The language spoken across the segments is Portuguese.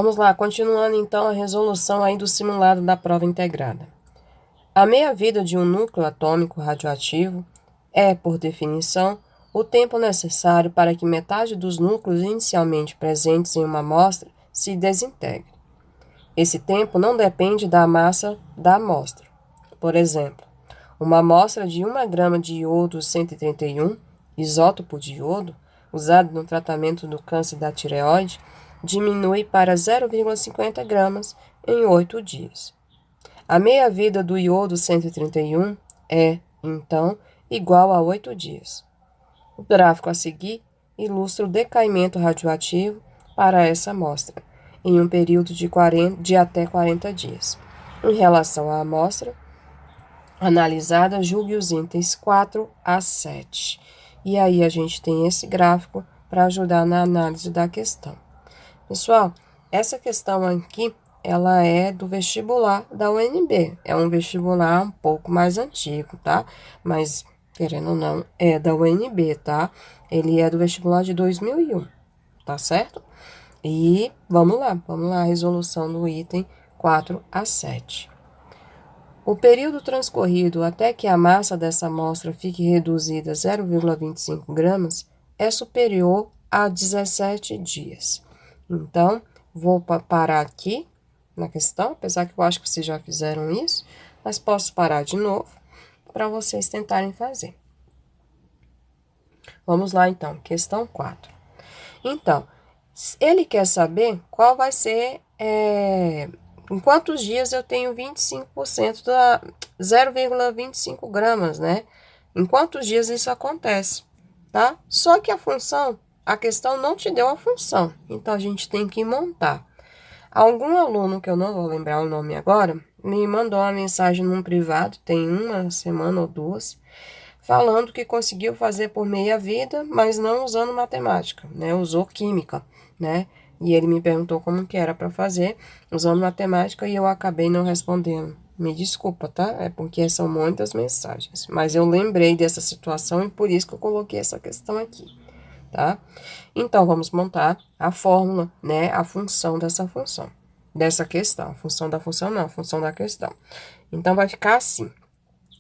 Vamos lá, continuando então a resolução aí do simulado da prova integrada. A meia-vida de um núcleo atômico radioativo é, por definição, o tempo necessário para que metade dos núcleos inicialmente presentes em uma amostra se desintegre. Esse tempo não depende da massa da amostra. Por exemplo, uma amostra de 1 grama de iodo 131, isótopo de iodo, usado no tratamento do câncer da tireoide, diminui para 0,50 gramas em 8 dias. A meia-vida do iodo 131 é, então, igual a 8 dias. O gráfico a seguir ilustra o decaimento radioativo para essa amostra, em um período de até 40 dias. Em relação à amostra analisada, julgue os itens 4 a 7. E aí a gente tem esse gráfico para ajudar na análise da questão. Pessoal, essa questão aqui, ela é do vestibular da UNB. É um vestibular um pouco mais antigo, tá? Mas, querendo ou não, é da UNB, tá? Ele é do vestibular de 2001, tá certo? E vamos lá, a resolução do item 4 a 7. O período transcorrido até que a massa dessa amostra fique reduzida a 0,25 gramas é superior a 17 dias. Então, vou parar aqui na questão, apesar que eu acho que vocês já fizeram isso, mas posso parar de novo para vocês tentarem fazer. Vamos lá, então, questão 4. Então, ele quer saber qual vai ser, em quantos dias eu tenho 25% da 0,25 gramas, né? Em quantos dias isso acontece, tá? Só que a questão não te deu a função, então a gente tem que montar. Algum aluno, que eu não vou lembrar o nome agora, me mandou uma mensagem num privado, tem 1 semana ou 2, falando que conseguiu fazer por meia vida, mas não usando matemática, né? Usou química, né? E ele me perguntou como que era para fazer usando matemática e eu acabei não respondendo. Me desculpa, tá? É porque são muitas mensagens. Mas eu lembrei dessa situação e por isso que eu coloquei essa questão aqui, tá? Então, vamos montar a fórmula, né? A função dessa questão. A função da função não, a função da questão. Então, vai ficar assim.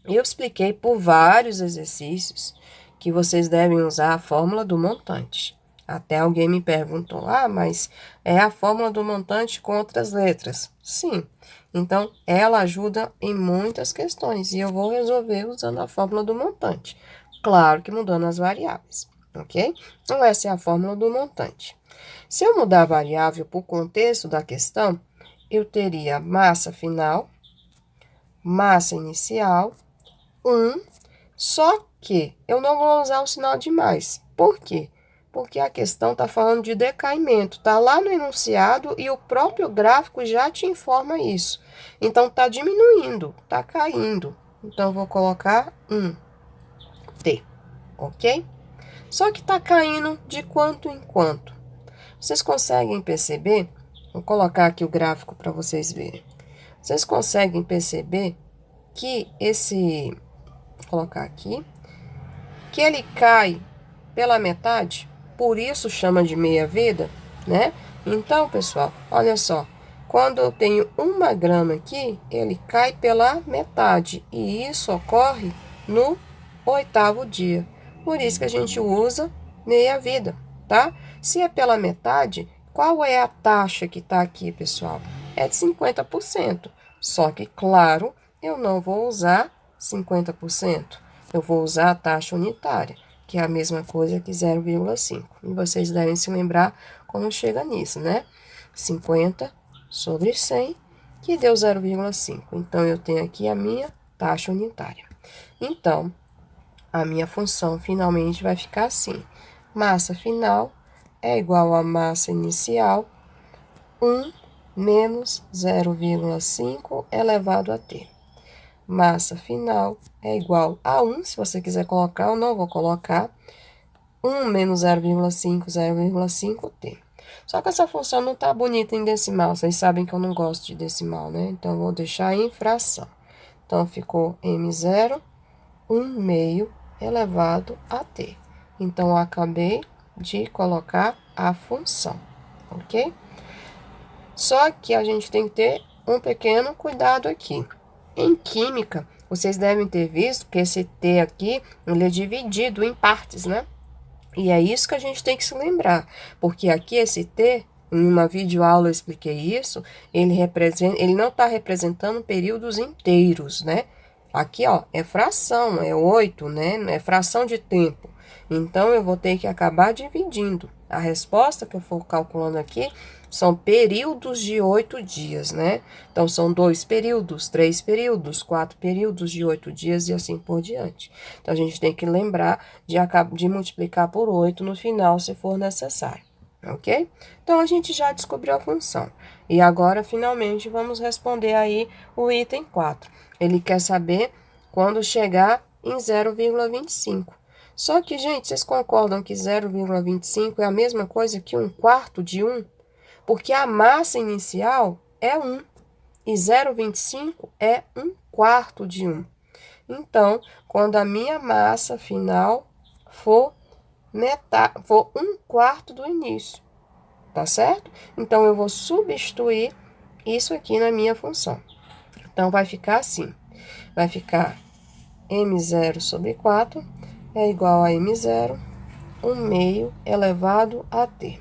Eu expliquei por vários exercícios que vocês devem usar a fórmula do montante. Até alguém me perguntou, mas é a fórmula do montante com outras letras? Sim. Então, ela ajuda em muitas questões e eu vou resolver usando a fórmula do montante. Claro que mudando as variáveis, ok? Então, essa é a fórmula do montante. Se eu mudar a variável por contexto da questão, eu teria massa final, massa inicial, 1, só que eu não vou usar o sinal de mais. Por quê? Porque a questão está falando de decaimento, está lá no enunciado e o próprio gráfico já te informa isso. Então, está diminuindo, está caindo. Então, eu vou colocar 1T, ok? Só que está caindo de quanto em quanto. Vocês conseguem perceber? Vou colocar aqui o gráfico para vocês verem. Vocês conseguem perceber que vou colocar aqui, que ele cai pela metade, por isso chama de meia-vida, né? Então, pessoal, olha só, quando eu tenho 1 grama aqui, ele cai pela metade, e isso ocorre no 8º dia. Por isso que a gente usa meia-vida, tá? Se é pela metade, qual é a taxa que tá aqui, pessoal? É de 50%. Só que, claro, eu não vou usar 50%. Eu vou usar a taxa unitária, que é a mesma coisa que 0,5. E vocês devem se lembrar como chega nisso, né? 50 sobre 100, que deu 0,5. Então, eu tenho aqui a minha taxa unitária. Então, a minha função finalmente vai ficar assim. Massa final é igual a massa inicial, 1 menos 0,5 elevado a t. Massa final é igual a 1, se você quiser colocar, eu não vou colocar. 1 menos 0,5, 0,5t. Só que essa função não tá bonita em decimal, vocês sabem que eu não gosto de decimal, né? Então, eu vou deixar em fração. Então, ficou m0, 1 meio elevado a t. Então, eu acabei de colocar a função, ok? Só que a gente tem que ter um pequeno cuidado aqui. Em química, vocês devem ter visto que esse T aqui, ele é dividido em partes, né? E é isso que a gente tem que se lembrar, porque aqui esse T, em uma videoaula eu expliquei isso, ele não está representando períodos inteiros, né? Aqui, ó, é fração, é 8, né? É fração de tempo. Então, eu vou ter que acabar dividindo. A resposta que eu for calculando aqui são períodos de 8 dias, né? Então, são 2 períodos, 3 períodos, 4 períodos de 8 dias e assim por diante. Então, a gente tem que lembrar de multiplicar por 8 no final, se for necessário, ok? Então, a gente já descobriu a função. E agora, finalmente, vamos responder aí o item 4. Ele quer saber quando chegar em 0,25. Só que, gente, vocês concordam que 0,25 é a mesma coisa que 1/4 de 1? Porque a massa inicial é 1 e 0,25 é 1/4 de 1. Então, quando a minha massa final for 1/4 do início, tá certo? Então, eu vou substituir isso aqui na minha função. Então, vai ficar assim. Vai ficar m0 sobre 4 é igual a m0, 1/2 elevado a t.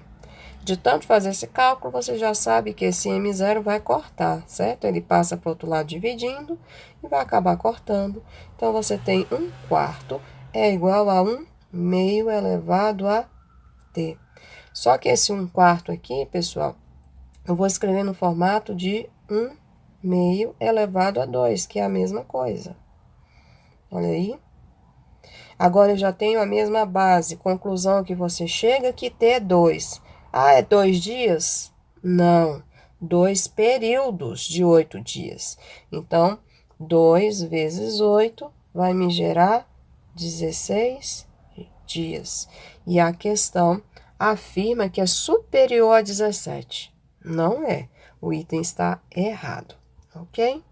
De tanto fazer esse cálculo, você já sabe que esse m0 vai cortar, certo? Ele passa para o outro lado dividindo e vai acabar cortando. Então, você tem 1/4 é igual a 1/2 elevado a t. Só que esse 1/4 aqui, pessoal, eu vou escrever no formato de 1/2 elevado a 2, que é a mesma coisa. Olha aí. Agora, eu já tenho a mesma base. Conclusão que você chega que t é 2. Ah, é 2 dias? Não. 2 períodos de 8 dias. Então, 2 vezes 8 vai me gerar 16 dias. E a questão afirma que é superior a 17. Não é. O item está errado, ok?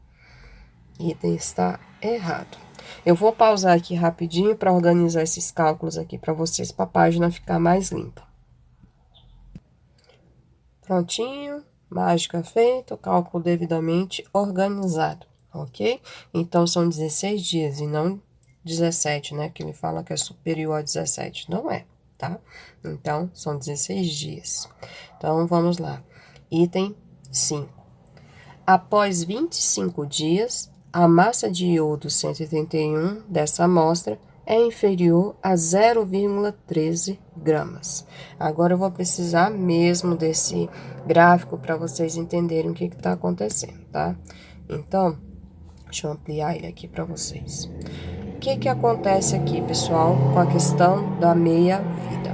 Item está errado. Eu vou pausar aqui rapidinho para organizar esses cálculos aqui para vocês, para a página ficar mais limpa. Prontinho, mágica feita, cálculo devidamente organizado, ok? Então, são 16 dias e não 17, né? Que ele fala que é superior a 17. Não é, tá? Então, são 16 dias. Então, vamos lá. Item 5. Após 25 dias, a massa de iodo 181 dessa amostra é inferior a 0,13 gramas. Agora eu vou precisar mesmo desse gráfico para vocês entenderem o que está acontecendo, tá? Então, deixa eu ampliar ele aqui para vocês. O que acontece aqui, pessoal, com a questão da meia-vida?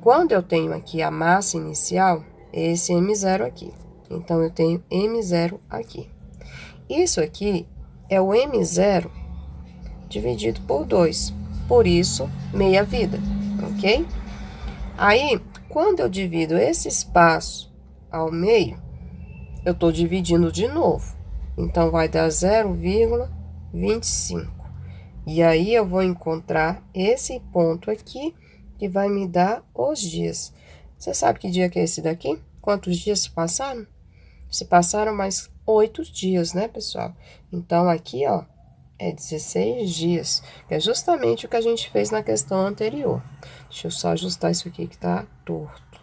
Quando eu tenho aqui a massa inicial, esse M0 aqui. Então, eu tenho M0 aqui. Isso aqui é o M0 dividido por 2. Por isso, meia-vida, ok? Aí, quando eu divido esse espaço ao meio, eu estou dividindo de novo. Então, vai dar 0,25. E aí, eu vou encontrar esse ponto aqui, que vai me dar os dias. Você sabe que dia que é esse daqui? Quantos dias se passaram? Se passaram mais 8 dias, né, pessoal? Então, aqui, ó, é 16 dias, que é justamente o que a gente fez na questão anterior. Deixa eu só ajustar isso aqui que tá torto.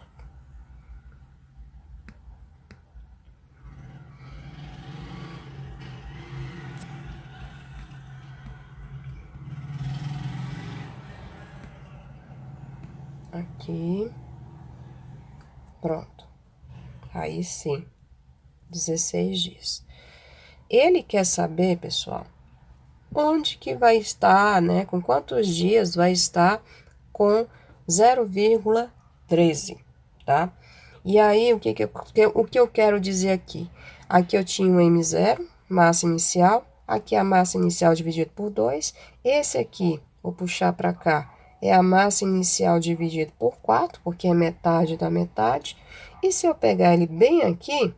Aqui. Pronto. Aí sim, 16 dias. Ele quer saber, pessoal, onde que vai estar, né? Com quantos dias vai estar com 0,13, tá? E aí, o que eu quero dizer aqui? Aqui eu tinha o M0, massa inicial. Aqui a massa inicial dividida por 2. Esse aqui, vou puxar para cá, é a massa inicial dividida por 4, porque é metade da metade. E se eu pegar ele bem aqui,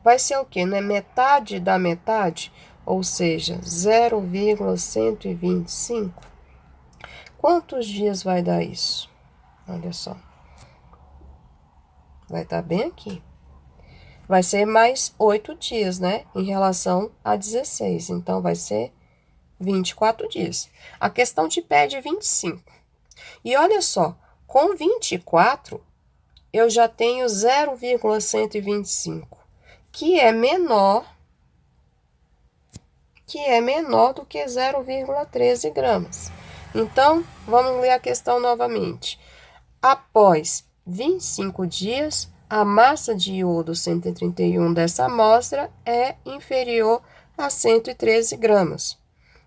vai ser o quê? Não é metade da metade? Ou seja, 0,125. Quantos dias vai dar isso? Olha só. Vai estar bem aqui. Vai ser mais 8 dias, né? Em relação a 16. Então, vai ser 24 dias. A questão te pede 25. E olha só, com 24, eu já tenho 0,125, que é menor do que 0,13 gramas. Então, vamos ler a questão novamente. Após 25 dias, a massa de iodo 131 dessa amostra é inferior a 113 gramas.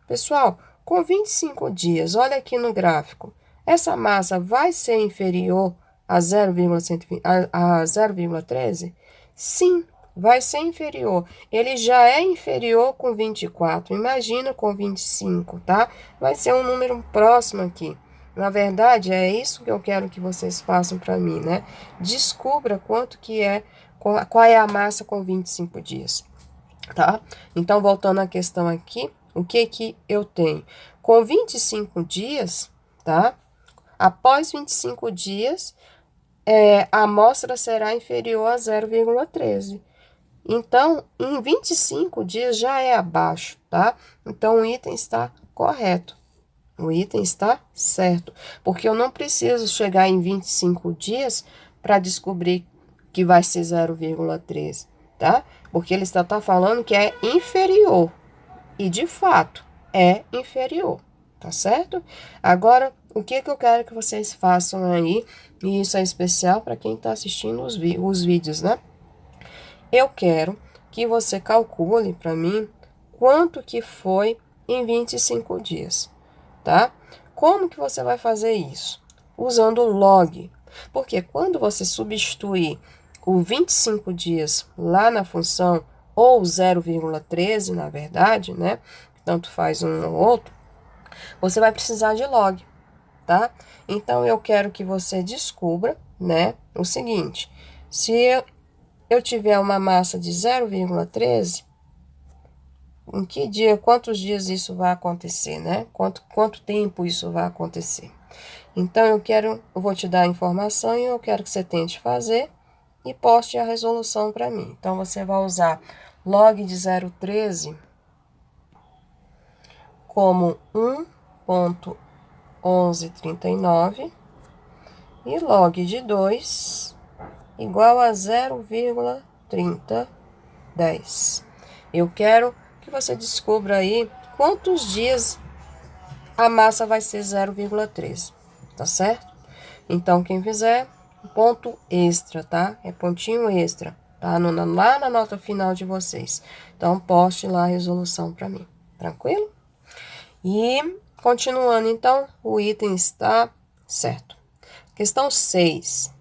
Pessoal, com 25 dias, olha aqui no gráfico, essa massa vai ser inferior a 0,13? Sim, vai ser inferior. Ele já é inferior com 24, imagina com 25, tá? Vai ser um número próximo aqui. Na verdade, é isso que eu quero que vocês façam para mim, né? Descubra quanto que é, qual é a massa com 25 dias, tá? Então, voltando à questão aqui, o que eu tenho? Com 25 dias, tá? Após 25 dias, a amostra será inferior a 0,13. Então, em 25 dias já é abaixo, tá? Então, o item está correto. O item está certo, porque eu não preciso chegar em 25 dias para descobrir que vai ser 0,13, tá? Porque ele está falando que é inferior, e de fato é inferior, tá certo? Agora, o que eu quero que vocês façam aí, e isso é especial para quem está assistindo os vídeos, né? Eu quero que você calcule para mim quanto que foi em 25 dias, tá? Como que você vai fazer isso? Usando o log. Porque quando você substituir o 25 dias lá na função, ou 0,13, na verdade, né? Tanto faz um ou outro, você vai precisar de log, tá? Então, eu quero que você descubra, né, o seguinte: se eu tiver uma massa de 0,13, em que dia, quantos dias isso vai acontecer, né? Quanto tempo isso vai acontecer? Então, eu vou te dar a informação e eu quero que você tente fazer e poste a resolução para mim. Então, você vai usar log de 0,13 como 1,1139 e log de 2 igual a 0,3010. Eu quero que você descubra aí quantos dias a massa vai ser 0,13, tá certo? Então, quem fizer, ponto extra, tá? É pontinho extra, tá? Lá na nota final de vocês. Então, poste lá a resolução para mim, tranquilo? E, continuando, então, o item está certo. Questão 6.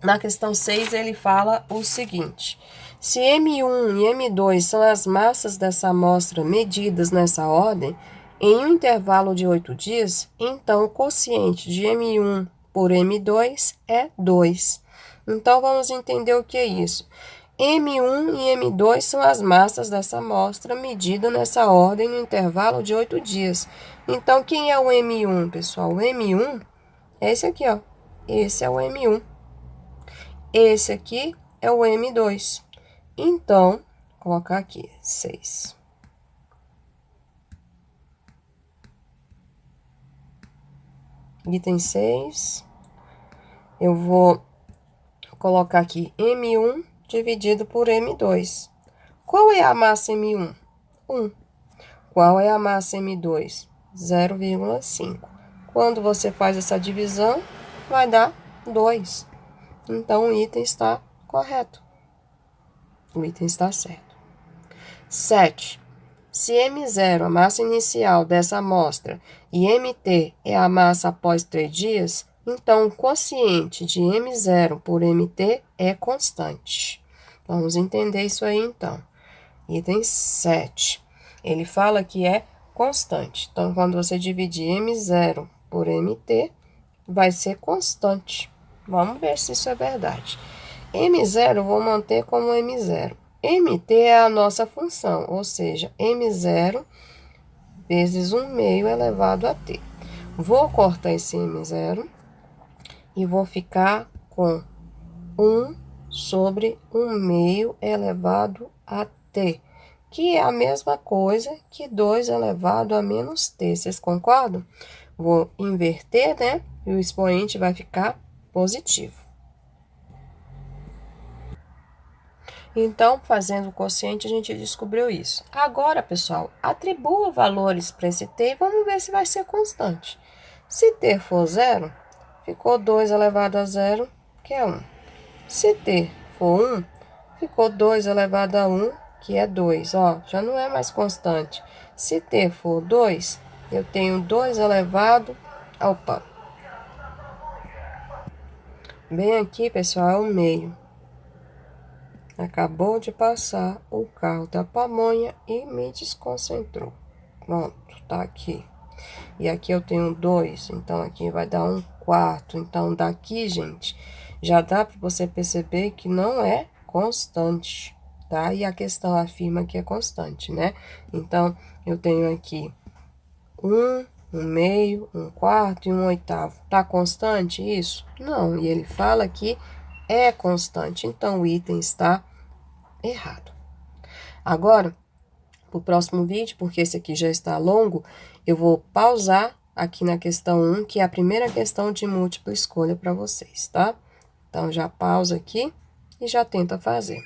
Na questão 6, ele fala o seguinte: se M1 e M2 são as massas dessa amostra medidas nessa ordem, em um intervalo de 8 dias, então o quociente de M1 por M2 é 2. Então, vamos entender o que é isso. M1 e M2 são as massas dessa amostra medida nessa ordem no intervalo de 8 dias. Então, quem é o M1, pessoal? O M1 é esse aqui, ó. Esse é o M1. Esse aqui é o M2. Então, vou colocar aqui, 6. Item 6. Eu vou colocar aqui M1 dividido por M2. Qual é a massa M1? 1. Qual é a massa M2? 0,5. Quando você faz essa divisão, vai dar 2. Então, o item está correto. O item está certo. 7. Se M0, a massa inicial dessa amostra, e MT é a massa após 3 dias, então o quociente de M0 por MT é constante. Vamos entender isso aí, então. Item 7. Ele fala que é constante. Então, quando você dividir M0 por MT, vai ser constante. Vamos ver se isso é verdade. M0 eu vou manter como M0. MT é a nossa função, ou seja, M0 vezes 1 meio elevado a T. Vou cortar esse M0 e vou ficar com 1 sobre 1/2 elevado a t, que é a mesma coisa que 2 elevado a menos t. Vocês concordam? Vou inverter, né? E o expoente vai ficar positivo. Então, fazendo o quociente, a gente descobriu isso. Agora, pessoal, atribua valores para esse t e vamos ver se vai ser constante. Se t for 0, ficou 2 elevado a 0, que é 1. Se t for 1, ficou 2 elevado a 1, que é 2. Ó, já não é mais constante. Se t for 2, eu tenho 2 elevado... Opa! Bem aqui, pessoal, é o meio. Acabou de passar o carro da pamonha e me desconcentrou. Pronto, tá aqui. E aqui eu tenho 2, então aqui vai dar 1/4. Então, daqui, gente, já dá para você perceber que não é constante, tá? E a questão afirma que é constante, né? Então, eu tenho aqui 1, 1/2, 1/4 e 1/8. Tá constante isso? Não, e ele fala que é constante, então o item está errado. Agora, para o próximo vídeo, porque esse aqui já está longo, eu vou pausar aqui na questão 1, que é a primeira questão de múltipla escolha para vocês, tá? Então, já pausa aqui e já tenta fazer.